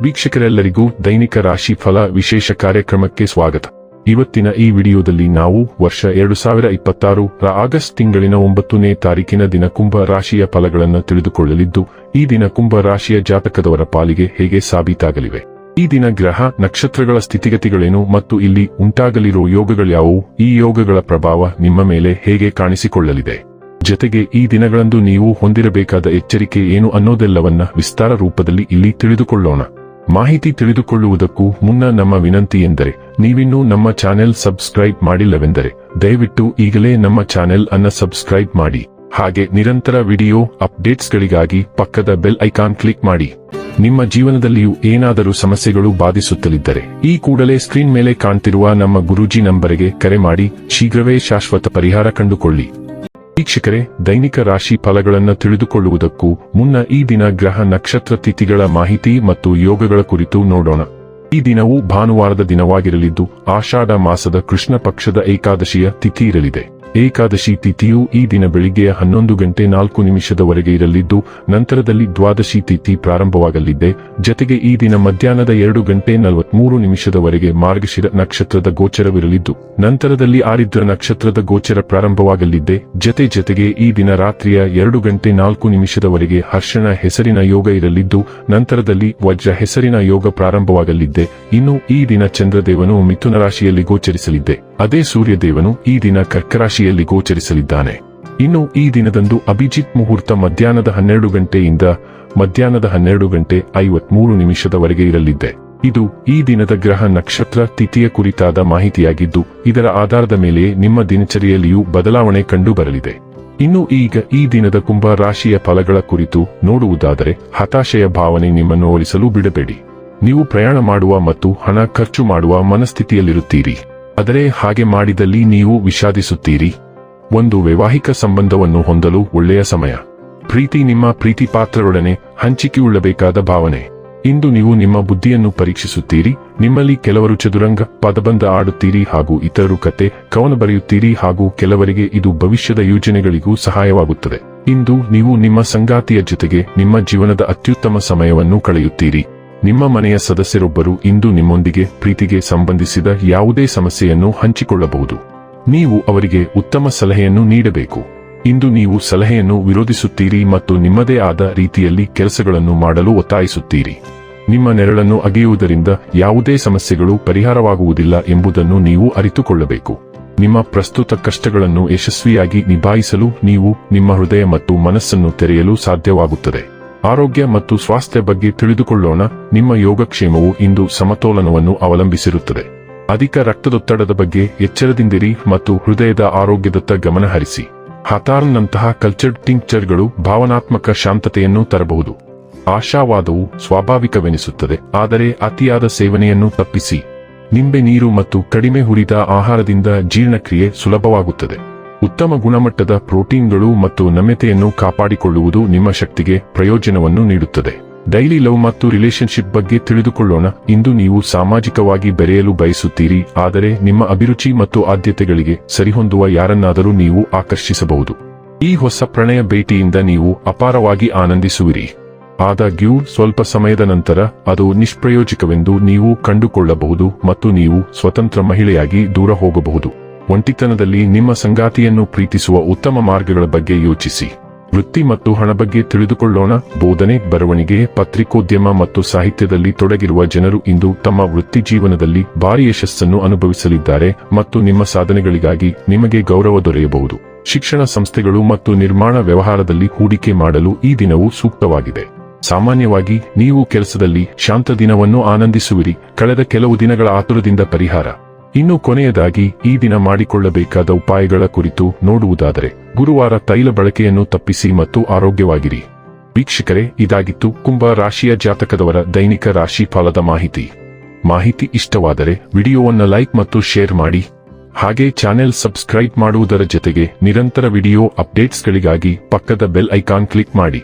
ವೀಕ್ಷಕರೆಲ್ಲರಿಗೂ ದೈನಿಕ ರಾಶಿ ಫಲ ವಿಶೇಷ ಕಾರ್ಯಕ್ರಮಕ್ಕೆ ಸ್ವಾಗತ. ಇವತ್ತಿನ ಈ ವಿಡಿಯೋದಲ್ಲಿ ನಾವು ವರ್ಷ 2026 ರ ಆಗಸ್ಟ್ ತಿಂಗಳಿನ 9ನೇ ತಾರೀಕಿನ ದಿನ ಕುಂಭ ರಾಶಿಯ ಫಲಗಳನ್ನು ತಿಳಿದುಕೊಳ್ಳಲಿದ್ದು, ಈ ದಿನ ಕುಂಭ ರಾಶಿಯ ಜಾತಕದವರ ಪಾಲಿಗೆ ಹೇಗೆ ಸಾಬೀತಾಗಲಿವೆ, ಈ ದಿನ ಗ್ರಹ ನಕ್ಷತ್ರಗಳ ಸ್ಥಿತಿಗತಿಗಳೇನು ಮತ್ತು ಇಲ್ಲಿ ಉಂಟಾಗಲಿರುವ ಯೋಗಗಳ್ಯಾವುವು, ಈ ಯೋಗಗಳ ಪ್ರಭಾವ ನಿಮ್ಮ ಮೇಲೆ ಹೇಗೆ ಕಾಣಿಸಿಕೊಳ್ಳಲಿದೆ, ಜೊತೆಗೆ ಈ ದಿನಗಳಂದು ನೀವು ಹೊಂದಿರಬೇಕಾದ ಎಚ್ಚರಿಕೆ ಏನು ಅನ್ನೋದೆಲ್ಲವನ್ನ ವಿಸ್ತಾರ ರೂಪದಲ್ಲಿ ಇಲ್ಲಿ ತಿಳಿದುಕೊಳ್ಳೋಣ. ಮಾಹಿತಿ ತಿಳಿದುಕೊಳ್ಳುವುದಕ್ಕೂ ಮುನ್ನ ನಮ್ಮ ವಿನಂತಿ ಎಂದರೆ, ನೀವಿನ್ನೂ ನಮ್ಮ ಚಾನೆಲ್ ಸಬ್ಸ್ಕ್ರೈಬ್ ಮಾಡಿಲ್ಲವೆಂದರೆ ದಯವಿಟ್ಟು ಈಗಲೇ ನಮ್ಮ ಚಾನೆಲ್ ಅನ್ನ ಸಬ್ಸ್ಕ್ರೈಬ್ ಮಾಡಿ. ಹಾಗೆ ನಿರಂತರ ವಿಡಿಯೋ ಅಪ್ಡೇಟ್ಸ್ಗಳಿಗಾಗಿ ಪಕ್ಕದ ಬೆಲ್ ಐಕಾನ್ ಕ್ಲಿಕ್ ಮಾಡಿ. ನಿಮ್ಮ ಜೀವನದಲ್ಲಿಯೂ ಏನಾದರೂ ಸಮಸ್ಯೆಗಳು ಬಾಧಿಸುತ್ತಲಿದ್ದರೆ ಈ ಕೂಡಲೇ ಸ್ಕ್ರೀನ್ ಮೇಲೆ ಕಾಣ್ತಿರುವ ನಮ್ಮ ಗುರೂಜಿ ನಂಬರಿಗೆ ಕರೆ ಮಾಡಿ ಶೀಘ್ರವೇ ಶಾಶ್ವತ ಪರಿಹಾರ ಕಂಡುಕೊಳ್ಳಿ. ವೀಕ್ಷಕರೇ, ದೈನಿಕ ರಾಶಿ ಫಲಗಳನ್ನು ತಿಳಿದುಕೊಳ್ಳುವುದಕ್ಕೂ ಮುನ್ನ ಈ ದಿನ ಗ್ರಹ ನಕ್ಷತ್ರ ತಿಥಿಗಳ ಮಾಹಿತಿ ಮತ್ತು ಯೋಗಗಳ ಕುರಿತು ನೋಡೋಣ. ಈ ದಿನವು ಭಾನುವಾರದ ದಿನವಾಗಿರಲಿದ್ದು, ಆಷಾಢ ಮಾಸದ ಕೃಷ್ಣ ಪಕ್ಷದ ಏಕಾದಶಿಯ ತಿಥಿ ಇರಲಿದೆ. ಏಕಾದಶಿ ತಿಥಿಯು ಈ ದಿನ ಬೆಳಿಗ್ಗೆ 11:04 ಇರಲಿದ್ದು, ನಂತರದಲ್ಲಿ ದ್ವಾದಶಿ ತಿಥಿ ಪ್ರಾರಂಭವಾಗಲಿದೆ. ಜೊತೆಗೆ ಈ ದಿನ ಮಧ್ಯಾಹ್ನದ 2:43 ಮಾರ್ಗಶಿರ ನಕ್ಷತ್ರದ ಗೋಚರವಿರಲಿದ್ದು, ನಂತರದಲ್ಲಿ ಆರಿದ್ರ ನಕ್ಷತ್ರದ ಗೋಚರ ಪ್ರಾರಂಭವಾಗಲಿದೆ. ಜೊತೆಗೆ ಈ ದಿನ ರಾತ್ರಿಯ 2:04 ಹರ್ಷಣ ಹೆಸರಿನ ಯೋಗ ಇರಲಿದ್ದು, ನಂತರದಲ್ಲಿ ವಜ್ರ ಹೆಸರಿನ ಯೋಗ ಪ್ರಾರಂಭವಾಗಲಿದೆ. ಇನ್ನು ಈ ದಿನ ಚಂದ್ರದೇವನು ಮಿಥುನ ರಾಶಿಯಲ್ಲಿ ಗೋಚರಿಸಲಿದೆ. ಅದೇ ಸೂರ್ಯದೇವನು ಈ ದಿನ ಕರ್ಕ ರಾಶಿಯಲ್ಲಿ ಗೋಚರಿಸಲಿದ್ದಾನೆ. ಇನ್ನು ಈ ದಿನದಂದು ಅಭಿಜಿತ್ ಮುಹೂರ್ತ ಮಧ್ಯಾಹ್ನದ 12 ಮಧ್ಯಾಹ್ನದ 12:53 ಇರಲಿದೆ. ಇದು ಈ ದಿನದ ಗ್ರಹ ನಕ್ಷತ್ರ ತಿಥಿಯ ಕುರಿತಾದ ಮಾಹಿತಿಯಾಗಿದ್ದು, ಇದರ ಆಧಾರದ ಮೇಲೆ ನಿಮ್ಮ ದಿನಚರಿಯಲ್ಲಿಯೂ ಬದಲಾವಣೆ ಕಂಡು ಬರಲಿದೆ. ಇನ್ನು ಈಗ ಈ ದಿನದ ಕುಂಭ ರಾಶಿಯ ಫಲಗಳ ಕುರಿತು ನೋಡುವುದಾದರೆ, ಹತಾಶೆಯ ಭಾವನೆ ನಿಮ್ಮನ್ನು ಓಡಿಸಲು ಬಿಡಬೇಡಿ. ನೀವು ಪ್ರಯಾಣ ಮಾಡುವ ಮತ್ತು ಹಣ ಖರ್ಚು ಮಾಡುವ ಮನಸ್ಥಿತಿಯಲ್ಲಿರುತ್ತೀರಿ. ಆದರೆ ಹಾಗೆ ಮಾಡಿದಲ್ಲಿ ನೀವು ವಿಷಾದಿಸುತ್ತೀರಿ. ಒಂದು ವೈವಾಹಿಕ ಸಂಬಂಧವನ್ನು ಹೊಂದಲು ಒಳ್ಳೆಯ ಸಮಯ. ಪ್ರೀತಿ ನಿಮ್ಮ ಪ್ರೀತಿ ಪಾತ್ರರೊಡನೆ ಹಂಚಿಕೆಯುಳ್ಳಬೇಕಾದ ಭಾವನೆ. ಇಂದು ನೀವು ನಿಮ್ಮ ಬುದ್ಧಿಯನ್ನು ಪರೀಕ್ಷಿಸುತ್ತೀರಿ. ನಿಮ್ಮಲ್ಲಿ ಕೆಲವರು ಚದುರಂಗ ಪದಬಂಧ ಆಡುತ್ತೀರಿ ಹಾಗೂ ಇತರರು ಕತೆ ಕವನ ಬರೆಯುತ್ತೀರಿ ಹಾಗೂ ಕೆಲವರಿಗೆ ಇದು ಭವಿಷ್ಯದ ಯೋಜನೆಗಳಿಗೂ ಸಹಾಯವಾಗುತ್ತದೆ. ಇಂದು ನೀವು ನಿಮ್ಮ ಸಂಗಾತಿಯ ಜೊತೆಗೆ ನಿಮ್ಮ ಜೀವನದ ಅತ್ಯುತ್ತಮ ಸಮಯವನ್ನು ಕಳೆಯುತ್ತೀರಿ. ನಿಮ್ಮ ಮನೆಯ ಸದಸ್ಯರೊಬ್ಬರು ಇಂದು ನಿಮ್ಮೊಂದಿಗೆ ಪ್ರೀತಿಗೆ ಸಂಬಂಧಿಸಿದ ಯಾವುದೇ ಸಮಸ್ಯೆಯನ್ನು ಹಂಚಿಕೊಳ್ಳಬಹುದು. ನೀವು ಅವರಿಗೆ ಉತ್ತಮ ಸಲಹೆಯನ್ನು ನೀಡಬೇಕು. ಇಂದು ನೀವು ಸಲಹೆಯನ್ನು ವಿರೋಧಿಸುತ್ತೀರಿ ಮತ್ತು ನಿಮ್ಮದೇ ಆದ ರೀತಿಯಲ್ಲಿ ಕೆಲಸಗಳನ್ನು ಮಾಡಲು ಒತ್ತಾಯಿಸುತ್ತೀರಿ. ನಿಮ್ಮ ನೆರಳನ್ನು ಅಗೆಯುವುದರಿಂದ ಯಾವುದೇ ಸಮಸ್ಯೆಗಳು ಪರಿಹಾರವಾಗುವುದಿಲ್ಲ ಎಂಬುದನ್ನು ನೀವು ಅರಿತುಕೊಳ್ಳಬೇಕು. ನಿಮ್ಮ ಪ್ರಸ್ತುತ ಕಷ್ಟಗಳನ್ನು ಯಶಸ್ವಿಯಾಗಿ ನಿಭಾಯಿಸಲು ನೀವು ನಿಮ್ಮ ಹೃದಯ ಮತ್ತು ಮನಸ್ಸನ್ನು ತೆರೆಯಲು ಸಾಧ್ಯವಾಗುತ್ತದೆ. ಆರೋಗ್ಯ ಮತ್ತು ಸ್ವಾಸ್ಥ್ಯ ಬಗ್ಗೆ ತಿಳಿದುಕೊಳ್ಳೋಣ. ನಿಮ್ಮ ಯೋಗಕ್ಷೇಮವು ಇಂದು ಸಮತೋಲನವನ್ನು ಅವಲಂಬಿಸಿರುತ್ತದೆ. ಅಧಿಕ ರಕ್ತದೊತ್ತಡದ ಬಗ್ಗೆ ಎಚ್ಚರದಿಂದಿರಿ ಮತ್ತು ಹೃದಯದ ಆರೋಗ್ಯದತ್ತ ಗಮನ ಹರಿಸಿ. ಹತಾರ್ನ್ನಂತಹ ಕಲ್ಚರ್ಡ್ ಟಿಂಕ್ಚರ್ಗಳು ಭಾವನಾತ್ಮಕ ಶಾಂತತೆಯನ್ನು ತರಬಹುದು. ಆಶಾವಾದವು ಸ್ವಾಭಾವಿಕವೆನಿಸುತ್ತದೆ, ಆದರೆ ಅತಿಯಾದ ಸೇವನೆಯನ್ನು ತಪ್ಪಿಸಿ. ನಿಂಬೆ ನೀರು ಮತ್ತು ಕಡಿಮೆ ಹುರಿದ ಆಹಾರದಿಂದ ಜೀರ್ಣಕ್ರಿಯೆ ಸುಲಭವಾಗುತ್ತದೆ. ಉತ್ತಮ ಗುಣಮಟ್ಟದ ಪ್ರೋಟೀನ್ಗಳು ಮತ್ತು ನಮ್ಯತೆಯನ್ನು ಕಾಪಾಡಿಕೊಳ್ಳುವುದು ನಿಮ್ಮ ಶಕ್ತಿಗೆ ಪ್ರಯೋಜನವನ್ನು ನೀಡುತ್ತದೆ. ಡೈಲಿ ಲವ್ ಮತ್ತು ರಿಲೇಶನ್ಶಿಪ್ ಬಗ್ಗೆ ತಿಳಿದುಕೊಳ್ಳೋಣ. ಇಂದು ನೀವು ಸಾಮಾಜಿಕವಾಗಿ ಬೆರೆಯಲು ಬಯಸುತ್ತೀರಿ, ಆದರೆ ನಿಮ್ಮ ಅಭಿರುಚಿ ಮತ್ತು ಆದ್ಯತೆಗಳಿಗೆ ಸರಿಹೊಂದುವ ಯಾರನ್ನಾದರೂ ನೀವು ಆಕರ್ಷಿಸಬಹುದು. ಈ ಹೊಸ ಪ್ರಣಯ ಭೇಟಿಯಿಂದ ನೀವು ಅಪಾರವಾಗಿ ಆನಂದಿಸುವಿರಿ. ಆದಾಗ್ಯೂ ಸ್ವಲ್ಪ ಸಮಯದ ನಂತರ ಅದು ನಿಷ್ಪ್ರಯೋಜಕವೆಂದು ನೀವು ಕಂಡುಕೊಳ್ಳಬಹುದು ಮತ್ತು ನೀವು ಸ್ವತಂತ್ರ ಮಹಿಳೆಯಾಗಿ ದೂರ ಹೋಗಬಹುದು. ಒಂಟಿತನದಲ್ಲಿ ನಿಮ್ಮ ಸಂಗಾತಿಯನ್ನು ಪ್ರೀತಿಸುವ ಉತ್ತಮ ಮಾರ್ಗಗಳ ಬಗ್ಗೆ ಯೋಚಿಸಿ. ವೃತ್ತಿ ಮತ್ತು ಹಣ ಬಗ್ಗೆ ತಿಳಿದುಕೊಳ್ಳೋಣ. ಬೋಧನೆ, ಬರವಣಿಗೆ, ಪತ್ರಿಕೋದ್ಯಮ ಮತ್ತು ಸಾಹಿತ್ಯದಲ್ಲಿ ತೊಡಗಿರುವ ಜನರು ಇಂದು ತಮ್ಮ ವೃತ್ತಿ ಜೀವನದಲ್ಲಿ ಭಾರಿ ಯಶಸ್ಸನ್ನು ಅನುಭವಿಸಲಿದ್ದಾರೆ ಮತ್ತು ನಿಮ್ಮ ಸಾಧನೆಗಳಿಗಾಗಿ ನಿಮಗೆ ಗೌರವ ದೊರೆಯಬಹುದು. ಶಿಕ್ಷಣ ಸಂಸ್ಥೆಗಳು ಮತ್ತು ನಿರ್ಮಾಣ ವ್ಯವಹಾರದಲ್ಲಿ ಹೂಡಿಕೆ ಮಾಡಲು ಈ ದಿನವು ಸೂಕ್ತವಾಗಿದೆ. ಸಾಮಾನ್ಯವಾಗಿ ನೀವು ಕೆಲಸದಲ್ಲಿ ಶಾಂತ ದಿನವನ್ನು ಆನಂದಿಸುವಿರಿ. ಕಳೆದ ಕೆಲವು ದಿನಗಳ ಆತುರದಿಂದ ಪರಿಹಾರ. ಇನ್ನು ಕೊನೆಯದಾಗಿ ಈ ದಿನ ಮಾಡಿಕೊಳ್ಳಬೇಕಾದ ಉಪಾಯಗಳ ಕುರಿತು ನೋಡುವುದಾದರೆ, ಗುರುವಾರ ತೈಲ ಬಳಕೆಯನ್ನು ತಪ್ಪಿಸಿ ಮತ್ತು ಆರೋಗ್ಯವಾಗಿರಿ. ವೀಕ್ಷಕರೇ, ಇದಾಗಿತ್ತು ಕುಂಭ ರಾಶಿಯ ಜಾತಕದವರ ದೈನಿಕ ರಾಶಿ ಫಲದ ಮಾಹಿತಿ ಇಷ್ಟವಾದರೆ ವಿಡಿಯೋವನ್ನು ಲೈಕ್ ಮತ್ತು ಶೇರ್ ಮಾಡಿ. ಹಾಗೆ ಚಾನೆಲ್ ಸಬ್ಸ್ಕ್ರೈಬ್ ಮಾಡುವುದರ ಜೊತೆಗೆ ನಿರಂತರ ವಿಡಿಯೋ ಅಪ್ಡೇಟ್ಸ್ಗಳಿಗಾಗಿ ಪಕ್ಕದ ಬೆಲ್ ಐಕಾನ್ ಕ್ಲಿಕ್ ಮಾಡಿ.